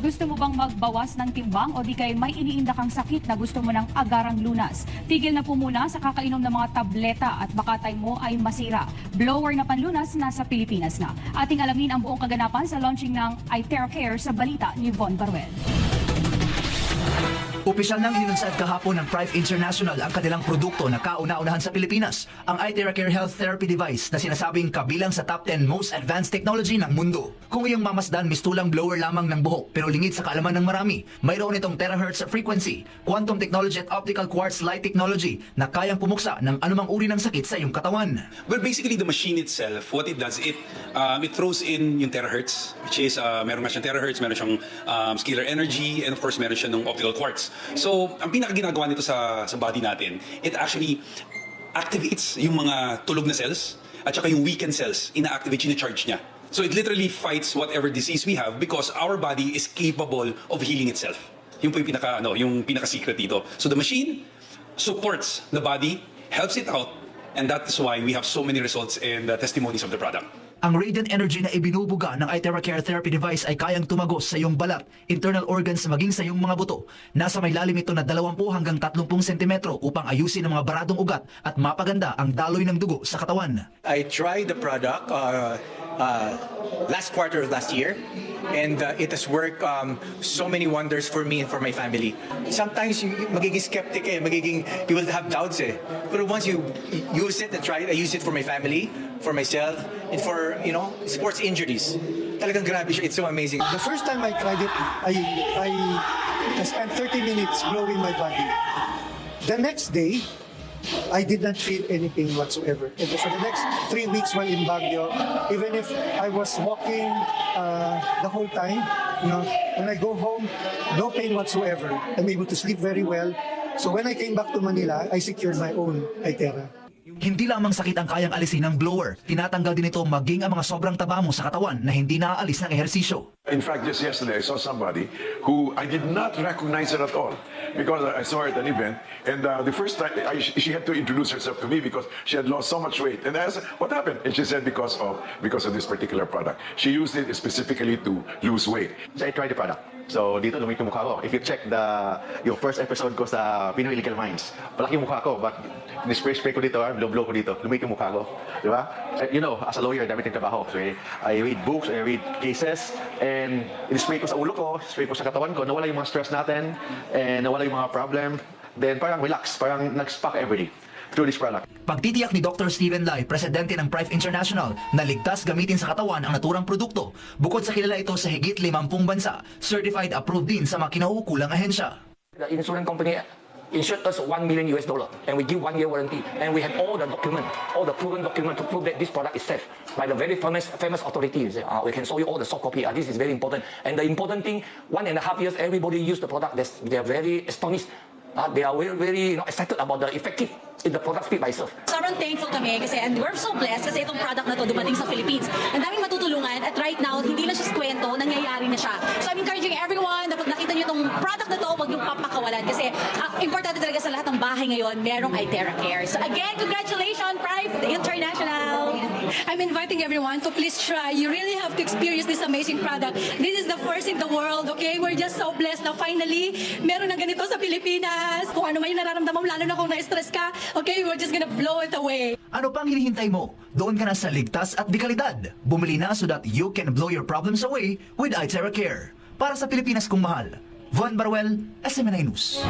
Gusto mo bang magbawas ng timbang o di kay may iniinda kang sakit na gusto mo ng agarang lunas? Tigil na po muna sa kakainom ng mga tableta at baka time mo ay masira. Blower na panlunas nasa Pilipinas na. Ating alamin ang buong kaganapan sa launching ng iTeracare sa balita ni Von Baruel. Opisyal nang inunsad kahapon ng Prive International ang kanilang produkto na kauna-unahan sa Pilipinas, ang iTeracare Health Therapy Device na sinasabing kabilang sa top 10 most advanced technology ng mundo. Kung iyong mamasdan, mistulang blower lamang ng buhok pero lingid sa kaalaman ng marami, mayroon itong terahertz frequency, quantum technology at optical quartz light technology na kayang pumuksa ng anumang uri ng sakit sa iyong katawan. Well, basically the machine itself, what it does, it throws in yung terahertz, which is meron nga siyang terahertz, meron siyang scalar energy, and of course meron siya ng optical quartz. So, ang pinakaginagawa nito sa body natin, it actually activates yung mga tulog na cells at saka yung weakened cells, ina-activate, ina-charge niya. So it literally fights whatever disease we have because our body is capable of healing itself. Yung po yung pinaka-secret dito. So the machine supports the body, helps it out, and that is why we have so many results and testimonies of the product. Ang radiant energy na ibinubuga ng iTeracare Therapy Device ay kayang tumagos sa iyong balat, internal organs maging sa iyong mga buto. Nasa may lalim ito na 20 hanggang 30 sentimetro upang ayusin ang mga baradong ugat at mapaganda ang daloy ng dugo sa katawan. I tried the product last quarter of last year, and it has worked so many wonders for me and for my family. Sometimes magiging skeptic you will have doubts But once you use it and try it, I use it for my family, for myself, and for sports injuries. Talagang grabe siya. It's so amazing. The first time I tried it, I spent 30 minutes blowing my body. The next day, I did not feel anything whatsoever. And for the next 3 weeks while in Baguio, even if I was walking the whole time, when I go home, no pain whatsoever. I'm able to sleep very well. So when I came back to Manila, I secured my own iTera. Hindi lamang sakit ang kayang alisin ng blower, tinatanggal din ito maging ang mga sobrang taba mo sa katawan na hindi naaalis ng ehersisyo. In fact, just yesterday, I saw somebody who I did not recognize her at all because I saw her at an event, and the first time she had to introduce herself to me because she had lost so much weight. And I asked her, what happened? And she said because of this particular product. She used it specifically to lose weight. So I tried the product. So dito lumaki yung mukha ko. If you check yung first episode ko sa Pinoy Illegal Minds, palaki yung mukha ko, but ni-spray ko dito, blow ko dito, lumaki yung mukha ko. Di ba? As a lawyer, dami tayong trabaho. So I read books, I read cases, and in-spray ko sa ulo ko, spray ko sa katawan ko, nawala yung mga stress natin, and nawala yung mga problem. Then parang relax, parang nag-spark every day through this product. Pagtitiyak ni Dr. Stephen Lai, presidente ng Prive International, na ligtas gamitin sa katawan ang naturang produkto. Bukod sa kilala ito sa higit 50 bansa, certified approved din sa mga kinauukulang ahensya. The insurance company insured us $1 million and we give 1 year warranty, and we have all the proven document to prove that this product is safe by the very famous authorities. We can show you all the soft copy. This is very important. And the important thing, 1.5 years everybody use the product. They are very astonished. They are very excited about the effective in the product speak by itself. Sobrang thankful kami kasi, and we're so blessed kasi itong product na to dumating sa Philippines. Ang daming matutulungan at right now, hindi na siya kwento, nangyayari na siya. So I'm encouraging everyone na pag nakita niyo itong product na to, huwag yung papakawalan kasi importante talaga sa lahat ng bahay ngayon, merong iTeracare. So again, congratulations, Prive International! I'm inviting everyone to please try. You really have to experience this amazing product. This is the first in the world, okay? We're just so blessed na finally, meron ng ganito sa Pilipinas. Kung ano man yung nararamdaman mo, lalo na kung na-stress ka, okay, we're just gonna blow it away. Ano pang hinihintay mo? Doon ka na sa ligtas at dekalidad. Bumili na so that you can blow your problems away with iTeracare. Para sa Pilipinas kong mahal, Von Baruel, SMNI News.